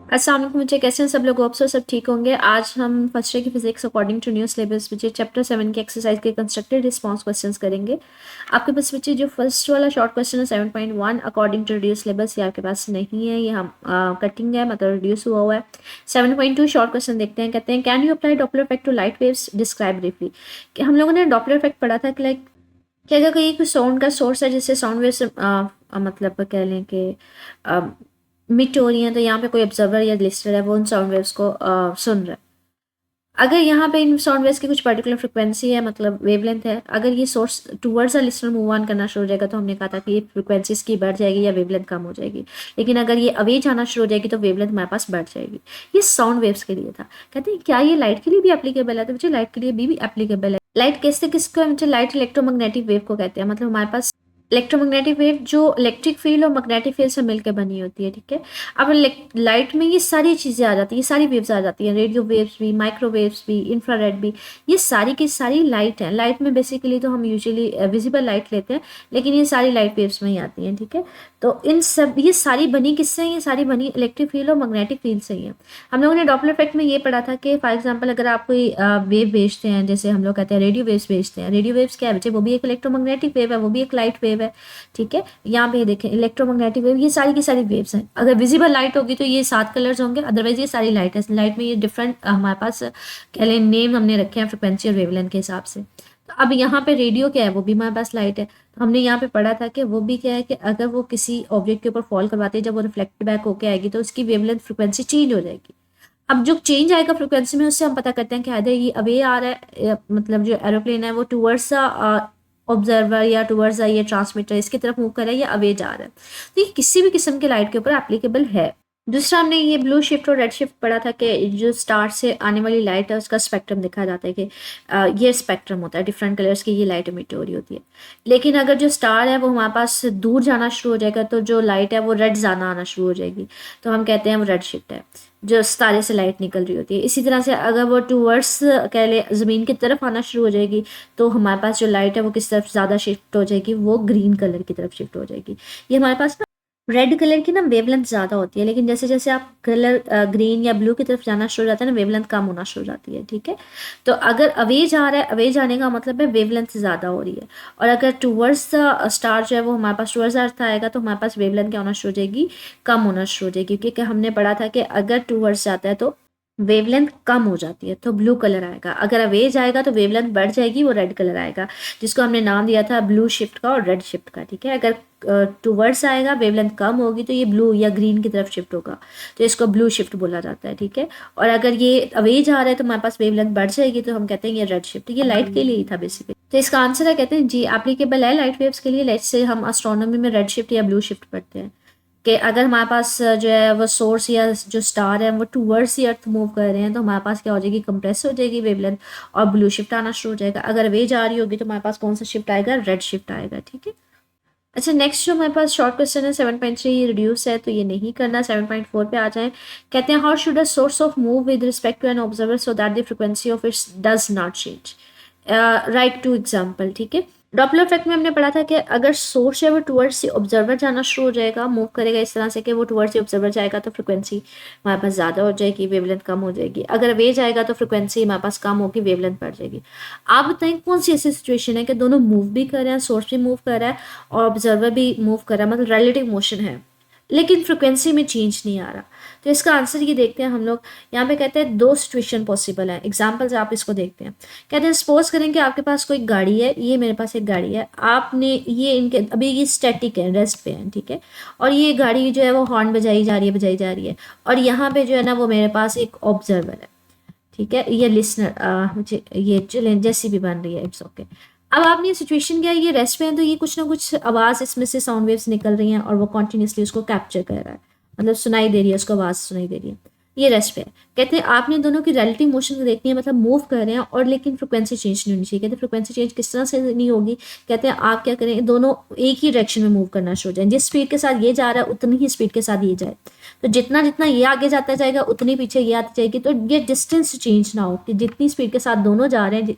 अस्सलाम वालेकुम बच्चे, कैसे हैं सब लोग? होप सो सब ठीक होंगे। आज हम फर्स्ट ईयर की physics according to new syllabus बच्चे चैप्टर 7 के एक्सरसाइज के कंस्ट्रक्टेड रिस्पांस क्वेश्चंस करेंगे। आपके पास बच्चे जो फर्स्ट वाला शॉर्ट क्वेश्चन है 7.1 अकॉर्डिंग टू रिड्यूस सिलेबस, ये आपके पास नहीं है, ये हम कटिंग है, मतलब रिड्यूस हुआ हुआ है। 7.2 शॉर्ट क्वेश्चन देखते हैं। कहते हैं can you apply Doppler effect to light waves, describe briefly. कि हम लोगों ने डॉपलर इफेक्ट पढ़ा था कि लाइक कि अगर कोई साउंड का सोर्स है, जिससे साउंड वेव से मतलब कह लें कि मिट हो रही है, तो यहाँ पे कोई ऑब्जर्वर या लिस्टर है, वो उन साउंड वेव्स को सुन रहा है। अगर यहाँ पे इन साउंड वेव्स की कुछ पर्टिकुलर फ्रिक्वेंसी है, मतलब वेवलेंथ है, अगर ये source towards a listener move on करना शुरू हो जाएगा, तो हमने कहा था कि ये फ्रिक्वेंसी इसकी बढ़ जाएगी या वेवलेंथ कम हो जाएगी। लेकिन अगर ये अवे जाना शुरू हो जाएगी तो वेवलेंथ हमारे पास बढ़ जाएगी। ये साउंड वेव्स के लिए था। कहते हैं क्या ये लाइट के लिए भी एप्लीकेबल है? तो बच्चे लाइट के लिए भी एप्लीकेबल है। लाइट कैसे, किसको मुझे लाइट इलेक्ट्रोमैग्नेटिक वेव को कहते हैं। मतलब हमारे पास इलेक्ट्रोमैग्नेटिक वेव जो इलेक्ट्रिक फील्ड और मैग्नेटिक फील्ड से मिलकर बनी होती है, ठीक है। अब लाइट में ये सारी चीज़ें आ जाती हैं, ये सारी वेव्स आ जाती हैं, रेडियो वेव्स भी, माइक्रोवेव्स भी, इंफ्रारेड भी। ये सारी की सारी लाइट है। लाइट में बेसिकली तो हम यूजुअली विजिबल लाइट लेते हैं, लेकिन ये सारी लाइट वेव्स में ही आती हैं, ठीक है। तो इन सब, ये सारी बनी किससे हैं? ये सारी बनी इलेक्ट्रिक फील्ड और मैग्नेटिक फील्ड से ही है। हम लोगों ने डॉपलर इफेक्ट में ये पढ़ा था कि फॉर एग्जांपल अगर आप कोई वेव भेजते हैं, जैसे हम लोग कहते हैं रेडियो वेव्स भेजते हैं। रेडियो वेव्स क्या है बच्चे? वो भी एक इलेक्ट्रोमैग्नेटिक वेव है, वो भी एक लाइट वेव है, ठीक है। यहाँ पे देखें इलेक्ट्रोमैग्नेटिक वेव, ये सारी की सारी वेव्स हैं। अगर विजिबल लाइट होगी तो ये 7 कलर्स होंगे, अदरवाइज ये सारी लाइट है। लाइट में ये डिफरेंट हमारे पास कह लें नेम हमने रखे हैं फ्रिक्वेंसी और वेवलेंथ के हिसाब से। तो अब यहाँ पे रेडियो क्या है? वो भी हमारे पास लाइट है। तो हमने यहाँ पे पढ़ा था कि वो भी क्या है कि अगर वो किसी ऑब्जेक्ट के ऊपर फॉल करवाते हैं, जब वो रिफ्लेक्ट बैक होके आएगी तो उसकी वेवलेंथ फ्रिक्वेंसी चेंज हो जाएगी। अब जो चेंज आएगा फ्रिक्वेंसी में, उससे हम पता करते हैं कि आधे ये अवे आ रहा है, मतलब जो एरोप्लेन है वो टूवर्ड्स ऑब्जर्वर या टूवर्ड्स ये ट्रांसमीटर इसकी तरफ मूव कर रहा है या अवे जा रहा है। तो ये किसी भी किस्म के लाइट के ऊपर एप्लीकेबल है। दूसरा हमने ये ब्लू शिफ्ट और रेड शिफ्ट पढ़ा था कि जो स्टार से आने वाली लाइट है उसका स्पेक्ट्रम दिखा जाता है कि ये स्पेक्ट्रम होता है, डिफरेंट कलर्स की ये लाइट इमिट हो रही होती है। लेकिन अगर जो स्टार है वो हमारे पास दूर जाना शुरू हो जाएगा, तो जो लाइट है वो रेड जाना आना शुरू हो जाएगी, तो हम कहते हैं वो रेड शिफ्ट है, जो सितारे से लाइट निकल रही होती है। इसी तरह से अगर वो टूवर्ड्स कह ले ज़मीन की तरफ आना शुरू हो जाएगी, तो हमारे पास जो लाइट है वो किस तरफ ज़्यादा शिफ्ट हो जाएगी? वो ग्रीन कलर की तरफ शिफ्ट हो जाएगी। ये हमारे पास ना रेड कलर की ना वेवलेंथ ज़्यादा होती है, लेकिन जैसे जैसे आप कलर ग्रीन या ब्लू की तरफ जाना शुरू हो जाता है ना, वेवलेंथ कम होना शुरू हो जाती है, ठीक है। तो अगर अवे जा रहा है, अवे जाने का मतलब है वेवलेंथ ज़्यादा हो रही है। और अगर टूवर्ड्स द स्टार जो है वो हमारे पास टूवर्ड्स अर्थ आएगा, तो हमारे पास वेवलेंथ क्या होना शुरू हो जाएगी? कम होना शुरू हो जाएगी। क्योंकि हमने पढ़ा था कि अगर टूवर्ड्स जाता है तो वेवलेंथ कम हो जाती है, तो ब्लू कलर आएगा। अगर अवे जाएगा तो वेवलेंथ बढ़ जाएगी, वो रेड कलर आएगा, जिसको हमने नाम दिया था ब्लू शिफ्ट का और रेड शिफ्ट का, ठीक है। अगर टूवर्ड्स आएगा, वेवलेंथ कम होगी, तो ये ब्लू या ग्रीन की तरफ शिफ्ट होगा, तो इसको ब्लू शिफ्ट बोला जाता है, ठीक है। और अगर ये अवे जा रहा है तो हमारे पास वेवलेंथ बढ़ जाएगी, तो हम कहते हैं ये रेड शिफ्ट। ये लाइट के लिए ही था बेसिकली। तो इसका आंसर है, कहते हैं जी एप्लीकेबल है लाइट वेव्स के लिए। लेट्स से हम एस्ट्रोनॉमी में रेड शिफ्ट या ब्लू शिफ्ट पढ़ते हैं कि अगर हमारे पास जो है वो सोर्स या जो स्टार है वो टूवर्ड्स दी अर्थ मूव कर रहे हैं, तो हमारे पास क्या हो जाएगी? कंप्रेस हो जाएगी वेवलेंथ और ब्लू शिफ्ट आना शुरू हो जाएगा। अगर वे जा रही होगी तो हमारे पास कौन सा शिफ्ट आएगा? रेड शिफ्ट आएगा, ठीक है। अच्छा, नेक्स्ट जो हमारे पास शॉर्ट क्वेश्चन है 7.3 रिड्यूस है, तो ये नहीं करना। 7.4 पे आ जाएं। कहते हैं how should a source of move with respect to an observer so that the frequency of its does not change. Right to example, ठीक है। डॉपलर इफेक्ट में हमने पढ़ा था कि अगर सोर्स है वो टुवर्ड्स से ऑब्जर्वर जाना शुरू हो जाएगा, मूव करेगा इस तरह से कि वो टुवर्ड्स से ऑब्जर्वर जाएगा, तो फ्रिक्वेंसी हमारे पास ज़्यादा हो जाएगी, वेवलेंथ कम हो जाएगी। अगर वे जाएगा तो फ्रिक्वेंसी हमारे पास कम होगी, वेवलेंथ बढ़ जाएगी। आप बताएं कौन सी ऐसी सिचुएशन है कि दोनों मूव भी कर रहे हैं, सोर्स भी मूव कर रहा है और ऑब्जर्वर भी मूव कर रहा है, मतलब रिलेटिव मोशन है, लेकिन फ्रिक्वेंसी में चेंज नहीं आ रहा। तो इसका आंसर ये देखते हैं हम लोग। यहाँ पे कहते हैं दो सिचुएशन पॉसिबल है। एग्जाम्पल्स आप इसको देखते हैं। कहते हैं सपोज करें कि आपके पास कोई गाड़ी है, ये मेरे पास एक गाड़ी है, आपने ये इनके अभी ये स्टैटिक है, रेस्ट पे है, ठीक है। और ये गाड़ी जो है वो हॉर्न बजाई जा रही है, बजाई जा रही है। और यहाँ पे जो है ना वो मेरे पास एक ऑब्जर्वर है, ठीक है, ये लिसनर मुझे ये चलें जैसी भी बन रही है, इट्स ओके। अब आपने ये सिचुएशन क्या है, ये रेस्ट पे है, तो ये कुछ ना कुछ आवाज़ इसमें से साउंड वेव्स निकल रही हैं और वो कॉन्टीन्यूसली उसको कैप्चर कर रहा है, मतलब सुनाई दे रही है, उसको आवाज़ सुनाई दे रही है। ये रेस्ट पे है। कहते हैं आपने दोनों की रिलेटिव मोशन को देखनी है, मतलब मूव कर रहे हैं और लेकिन फ्रिक्वेंसी चेंज नहीं होनी चाहिए। कहते हैं फ्रिक्वेंसी चेंज किस तरह से नहीं होगी, कहते हैं आप क्या करें, दोनों एक ही डायरेक्शन में मूव करना शुरू हो जाए। जिस स्पीड के साथ ये जा रहा है उतनी ही स्पीड के साथ ये जाए। तो जितना जितना ये आगे जाता जाएगा उतनी पीछे ये आती जाएगी। तो ये डिस्टेंस चेंज ना हो कि जितनी स्पीड के साथ दोनों जा रहे हैं,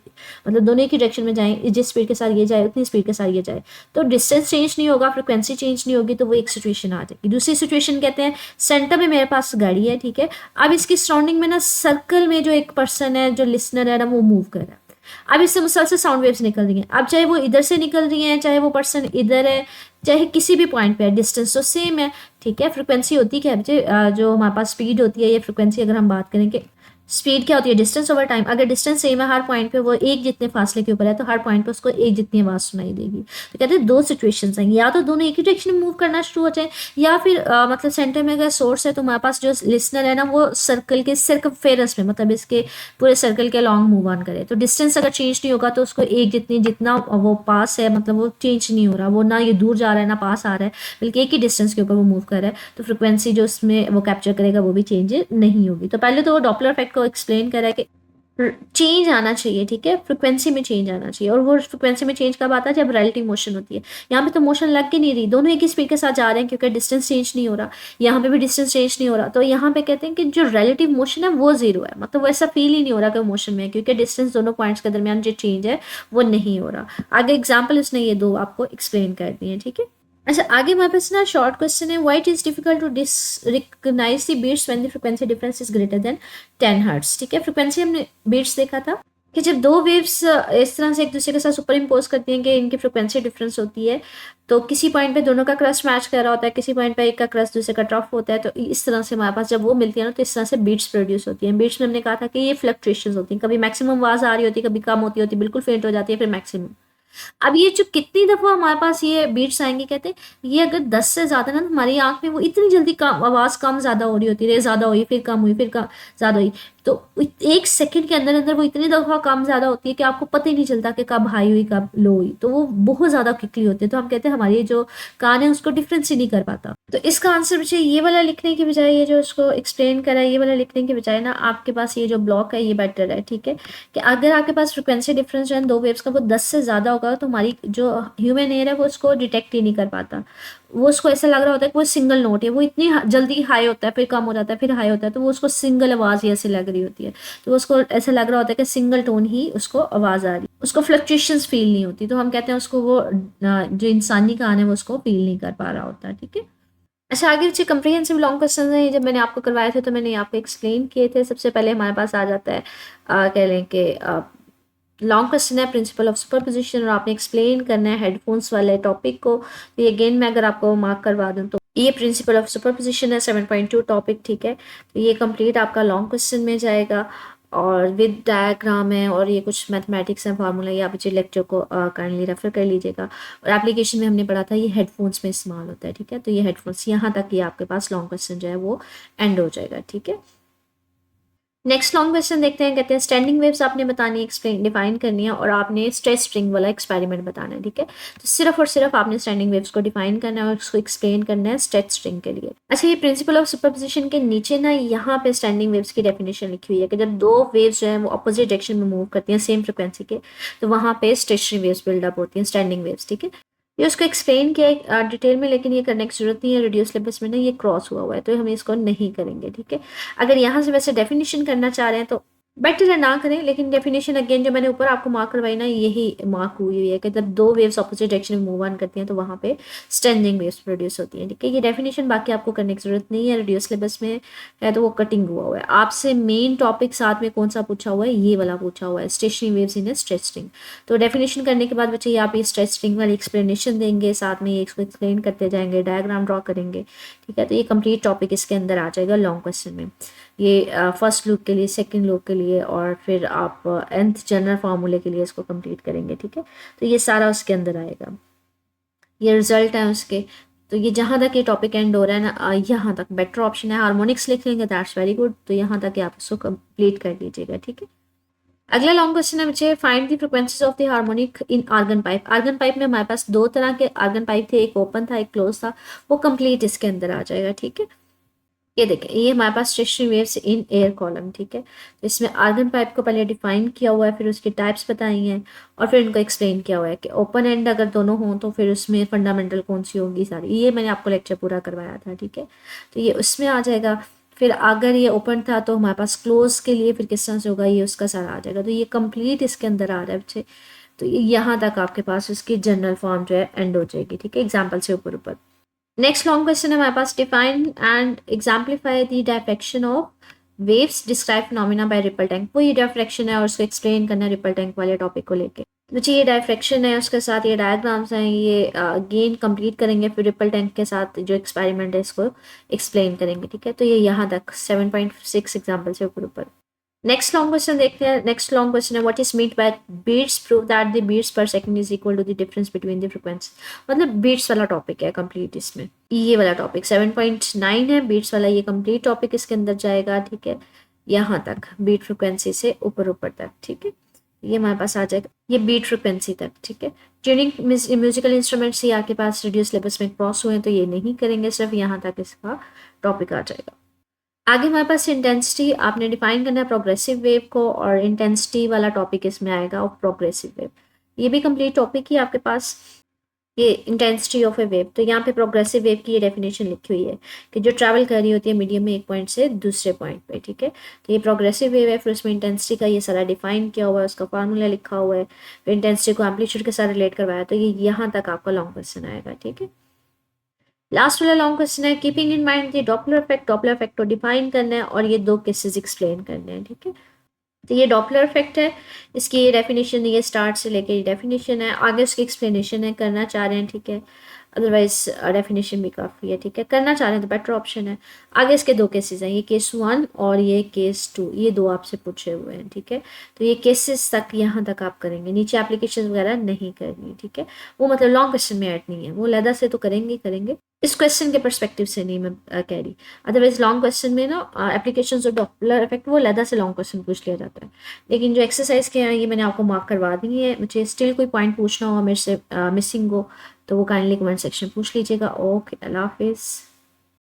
मतलब दोनों एक ही डायरेक्शन में जाएं, जिस स्पीड के साथ ये जाए उतनी स्पीड के साथ ये जाए। तो डिस्टेंस चेंज नहीं होगा, फ्रिक्वेंसी चेंज नहीं होगी, तो वो एक सिचुएशन आ जाएगी। दूसरी सिचुएशन कहते हैं सेंटर में मेरे पास गाड़ी है, ठीक है, अब इसकी सराउंडिंग में ना सर्कल में जो एक पर्सन है, जो लिसनर है ना, वो मूव कर रहा है। अब इससे मुसलसल साउंड वेव्स निकल रही हैं। अब चाहे वो इधर से निकल रही हैं, चाहे वो पर्सन इधर है, चाहे किसी भी पॉइंट पे है, डिस्टेंस तो सेम है, ठीक है। फ्रिक्वेंसी होती क्या है, जो हमारे पास स्पीड होती है, ये फ्रिक्वेंसी अगर हम बात करें कि स्पीड क्या होती है, डिस्टेंस ओवर टाइम। अगर डिस्टेंस सेम है हर पॉइंट पे, वो एक जितने फासले के ऊपर है, तो हर पॉइंट पे उसको एक जितनी आवाज सुनाई देगी। तो कहते हैं दो सिचुएशंस हैं, या तो दोनों एक ही डायरेक्शन में मूव करना शुरू हो जाए, या फिर मतलब सेंटर में अगर सोर्स है तो हमारे पास जो लिसनर है ना, वो सर्कल के सर्कमफेरेंस में, मतलब इसके पूरे सर्कल के लॉन्ग मूव ऑन करे। तो डिस्टेंस अगर चेंज नहीं होगा तो उसको एक जितना वो पास है, मतलब वो चेंज नहीं हो रहा, वो ना ये दूर जा रहा है ना पास आ रहा है, बल्कि एक ही डिस्टेंस के ऊपर वो मूव कर रहा है। तो फ्रिक्वेंसी जो उसमें वो कैप्चर करेगा वो भी चेंज नहीं होगी। तो पहले तो वो डॉपलर इफेक्ट को एक्सप्लेन करा है कि चेंज आना चाहिए, ठीक है, फ्रिक्वेंसी में चेंज आना चाहिए। और वो फ्रिक्वेंसी में चेंज कब आता है, जब रिलेटिव मोशन होती है। यहाँ पे तो मोशन लग के नहीं रही, दोनों एक ही स्पीड के साथ जा रहे हैं क्योंकि डिस्टेंस चेंज नहीं हो रहा, यहाँ पे भी डिस्टेंस चेंज नहीं हो रहा। तो यहाँ पे कहते हैं कि जो रिलेटिव मोशन है वो जीरो है, मतलब वो ऐसा फील ही नहीं हो रहा कि मोशन में है, क्योंकि डिस्टेंस दोनों पॉइंट्स के दरमियान जो चेंज है वो नहीं हो रहा। आगे एग्जाम्पल उसने ये दो आपको एक्सप्लेन कर दिए हैं, ठीक है। अच्छा, आगे हमारे पास ना शॉर्ट क्वेश्चन है, why it is difficult to recognise the beats when the frequency difference is greater than 10 hertz, ठीक है। फ्रीक्वेंसी हमने बीट्स देखा था कि जब दो वेव्स इस तरह से एक दूसरे के साथ सुपर इम्पोज करती हैं कि इनकी फ्रिक्वेंसी डिफरेंस होती है, तो किसी पॉइंट पे दोनों का क्रस्ट मैच कर रहा होता है, किसी पॉइंट पे एक का क्रस्ट दूसरे का ट्रफ होता है। तो इस तरह से हमारे पास जब वो मिलती है ना, तो इस तरह से बीट्स प्रोड्यूस होती हैं। बीट्स में हमने कहा था कि ये फ्लक्चुएशन होती हैं, कभी मैक्सिमम आवाज आ रही होती है, कभी कम होती है, बिल्कुल फेंट हो जाती है, फिर मैक्सिमम। अब ये जो कितनी दफ़ा हमारे पास ये बीट्स आएंगे, कहते हैं ये अगर 10 से ज़्यादा ना, तो हमारी आंख में वो इतनी जल्दी कम आवाज़ कम ज़्यादा हो रही होती है, ज़्यादा हुई फिर कम हुई फिर कम ज़्यादा हुई। तो एक सेकंड के अंदर अंदर वो इतनी दफ़ा कम ज़्यादा होती है कि आपको पता ही नहीं चलता कि कब हाई हुई कब लो हुई। तो वो बहुत ज़्यादा क्विकली होती है। तो हम कहते हैं हमारी जो कान है उसको डिफरेंस ही नहीं कर पाता। तो इसका आंसर बच्चे ये वाला लिखने की बजाय, ये जो उसको एक्सप्लेन करा है, ये वाला लिखने की बजाय ना, आपके पास ये जो ब्लॉक है ये बेटर है, ठीक है। कि अगर आपके पास फ्रिक्वेंसी डिफरेंस जो है दो वेव्स का वो 10 से ज़्यादा होगा, तो हमारी जो ह्यूमन एयर है वो उसको डिटेक्ट ही नहीं कर पाता। वो उसको ऐसा लग रहा होता है कि वो सिंगल नोट है, वो इतनी जल्दी हाई होता है फिर कम हो जाता है फिर हाई होता है, तो वो उसको सिंगल आवाज़ ही ऐसे लग रही होती है। तो उसको ऐसा लग रहा होता है कि सिंगल टोन ही उसको आवाज़ आ रही है, उसको फ्लक्चुएशंस फील नहीं होती। तो हम कहते हैं उसको वो जो इंसानी कान है वो उसको फील नहीं कर पा रहा होता, ठीक है। अच्छा, आगे बच्चे कंप्रीहेंसिव लॉन्ग क्वेश्चन हैं, जब मैंने आपको करवाए थे तो मैंने यहाँ पे एक्सप्लेन किए थे। सबसे पहले हमारे पास आ जाता है कह लें कि लॉन्ग क्वेश्चन है प्रिंसिपल ऑफ सुपरपोजिशन, और आपने एक्सप्लेन करना है हेडफोन्स वाले टॉपिक को। तो ये अगेन मैं अगर आपको मार्क करवा दूँ तो ये प्रिंसिपल ऑफ सुपरपोजिशन है 7.2 टॉपिक, ठीक है। तो ये कंप्लीट आपका लॉन्ग क्वेश्चन में जाएगा और विद डायग्राम है, और ये कुछ मैथमेटिक्स हैं, फार्मूला, ये आप बच्चे लेक्चर को काइंडली रेफर कर लीजिएगा। और एप्लीकेशन में हमने पढ़ा था ये हेडफोन्स में इस्तेमाल होता है, ठीक है। तो ये हेडफोन्स यहाँ तक ये आपके पास लॉन्ग क्वेश्चन जो है वो एंड हो जाएगा, ठीक है। नेक्स्ट लॉन्ग क्वेश्चन देखते हैं। कहते हैं स्टैंडिंग वेव्स आपने बतानी, एक्सप्लेन डिफाइन करनी है, और आपने स्ट्रेच स्ट्रिंग वाला एक्सपेरिमेंट बताना है, ठीक है। तो सिर्फ और सिर्फ आपने स्टैंडिंग वेव्स को डिफाइन करना है और उसको एक्सप्लेन करना है स्ट्रेच स्ट्रिंग के लिए। अच्छा, ये प्रिंसिपल ऑफ सुपरपोजिशन के नीचे ना यहाँ पे स्टैंडिंग वेव्स की डेफिनेशन लिखी हुई है कि जब दो वेव्स जो है वो अपोजिट डायरेक्शन में मूव करती हैं सेम फ्रिक्वेंसी के, तो वहाँ पे स्टेशनरी वेव्स बिल्डअप होती हैं, स्टैंडिंग वेव्स, ठीक है। ये उसको एक्सप्लेन किया डिटेल में, लेकिन ये करने की जरूरत नहीं है, रिड्यूस सिलेबस में ना ये क्रॉस हुआ है, तो हम इसको नहीं करेंगे, ठीक है। अगर यहाँ से वैसे डेफिनेशन करना चाह रहे हैं तो बेटर है ना करें, लेकिन डेफिनेशन अगेन जो मैंने ऊपर आपको मार्क करवाई ना, यही मार्क हुई है कि जब दो वेव्स ऑपोजिट डायरेक्शन में मूव ऑन करती हैं तो वहाँ पे स्टैंडिंग वेव्स प्रोड्यूस होती हैं, ठीक है। ये डेफिनेशन बाकी आपको करने की जरूरत नहीं है, रिड्यूस सिलेबस में है तो वो कटिंग हुआ है। आपसे मेन टॉपिक साथ में कौन सा पूछा हुआ है, ये वाला पूछा हुआ है, स्टेशनरी वेव्स इन स्ट्रेच स्ट्रिंग। तो डेफिनेशन करने के बाद बच्चे आप ये स्ट्रेच स्ट्रिंग वाली एक्सप्लेनेशन देंगे, साथ में ये इसको एक्सप्लेन करते जाएंगे, डायग्राम ड्रॉ करेंगे, ठीक है। तो ये कंप्लीट टॉपिक इसके अंदर आ जाएगा लॉन्ग क्वेश्चन में। ये फर्स्ट लूप के लिए, सेकंड लूप के लिए, और फिर आप nth जनरल फार्मूले के लिए इसको कंप्लीट करेंगे, ठीक है। तो ये सारा उसके अंदर आएगा, ये रिजल्ट है उसके। तो ये जहाँ तक ये टॉपिक एंड हो रहा है ना, यहाँ तक बेटर ऑप्शन है हार्मोनिक्स लिख लेंगे, दैट्स वेरी गुड। तो यहाँ तक आप उसको कंप्लीट कर लीजिएगा, ठीक है। अगला लॉन्ग क्वेश्चन है मुझे, find the frequencies of the harmonic in organ pipe. Organ pipe में हमारे पास दो तरह के आर्गन पाइप थे, एक ओपन था एक क्लोज था, वो कंप्लीट इसके अंदर आ जाएगा, ठीक है। ये देखिए, ये हमारे पास stationary waves in air column, ठीक है। तो इसमें आर्गन पाइप को पहले डिफाइन किया हुआ है, फिर उसकी टाइप्स बताई हैं और फिर इनको एक्सप्लेन किया हुआ है कि ओपन एंड अगर दोनों हों तो फिर उसमें फंडामेंटल कौन सी होगी सारी, ये मैंने आपको लेक्चर पूरा करवाया था, ठीक है। तो ये उसमें आ जाएगा। फिर अगर ये ओपन था तो हमारे पास क्लोज के लिए फिर किस तरह से होगा, ये उसका सारा आ जाएगा। तो ये कंप्लीट इसके अंदर आ रहा है बच्चे। तो ये यहाँ तक आपके पास उसकी जनरल फॉर्म जो है एंड हो जाएगी, ठीक है, एग्जाम्पल से ऊपर ऊपर। नेक्स्ट लॉन्ग क्वेश्चन है हमारे पास, define and exemplify the direction of waves describe phenomena by ripple tank. वो ये डायरेक्शन है और उसको एक्सप्लेन करना है रिपल टैंक वाले टॉपिक को लेके। तो ये डायरेक्शन है, उसके साथ ये डायग्राम्स हैं, ये गेन कंप्लीट करेंगे, फिर रिपल टैंक के साथ जो एक्सपेरिमेंट है इसको एक्सप्लेन करेंगे, ठीक है। तो ये यहाँ तक 7.6 एग्जाम्पल से ऊपर ऊपर। नेक्स्ट लॉन्ग क्वेश्चन देखते हैं। नेक्स्ट लॉन्ग क्वेश्चन है, what is meant by beats prove that the beats per second is equal to the difference between the frequency. मतलब बीट्स वाला टॉपिक है कंप्लीट इसमें, ये वाला टॉपिक 7.9 है बीट्स वाला, ये कंप्लीट टॉपिक इसके अंदर जाएगा, ठीक है, यहाँ तक बीट फ्रिक्वेंसी से ऊपर ऊपर तक, ठीक है। ये हमारे पास आ जाएगा, ये बीट फ्रिक्वेंसी तक, ठीक है। ट्यूनिंग म्यूजिकल इंस्ट्रूमेंट्स ये आपके पास रेडियो सिलेबस में क्रॉस हुए तो ये नहीं करेंगे, सिर्फ यहाँ तक इसका टॉपिक आ जाएगा। आगे हमारे पास इंटेंसिटी आपने डिफाइन करना है प्रोग्रेसिव वेव को, और इंटेंसिटी वाला टॉपिक इसमें आएगा ऑफ प्रोग्रेसिव वेव। ये भी कंप्लीट टॉपिक ही आपके पास, ये इंटेंसिटी ऑफ ए वेव। तो यहाँ पे प्रोग्रेसिव वेव की ये डेफिनेशन लिखी हुई है कि जो ट्रैवल कर रही होती है मीडियम में एक पॉइंट से दूसरे पॉइंट पे, ठीक है। तो ये प्रोग्रेसिव वेव है, फिर उसमें इंटेंसिटी का ये सारा डिफाइन किया हुआ है, उसका फार्मूला लिखा हुआ है, फिर इंटेंसिटी को एम्पलीट्यूड के साथ रिलेट करवाया। तो ये यहाँ तक आपका लॉन्ग क्वेश्चन आएगा, ठीक है। लास्ट वाला लॉन्ग क्वेश्चन है, keeping in mind the Doppler effect को डिफाइन करना है और ये दो केसेस एक्सप्लेन करने हैं, ठीक है। तो ये डॉपलर इफेक्ट है, इसकी ये डेफिनेशन, ये स्टार्ट से लेके ये डेफिनेशन है, आगे उसकी एक्सप्लेनेशन है, करना चाह रहे हैं, ठीक है। अदरवाइज डेफिनेशन भी काफ़ी है, ठीक है, करना चाह रहे हैं तो बेटर ऑप्शन है। आगे इसके दो केसेस हैं, ये केस 1 और ये केस 2, ये दो आपसे पूछे हुए हैं, ठीक है। तो ये केसेस तक यहाँ तक आप करेंगे, नीचे एप्लीकेशन वगैरह नहीं करनी, ठीक है। वो मतलब लॉन्ग क्वेश्चन में ऐड नहीं है, वो लैदा से तो करेंगे करेंगे, इस क्वेश्चन के परस्पेक्टिव से नहीं मैं कह रही। अदरवाइज लॉन्ग क्वेश्चन में ना एप्लीकेशन और डॉपलर इफेक्ट वो लैदा से लॉन्ग क्वेश्चन पूछ लिया जाता है, लेकिन जो एक्सरसाइज के हैं ये मैंने आपको मार्क करवा दी है। मुझे स्टिल कोई पॉइंट पूछना हो मेरे से मिसिंग हो तो वो काइंडली कमेंट सेक्शन पूछ लीजिएगा। ओके, अल्लाह हाफिज़।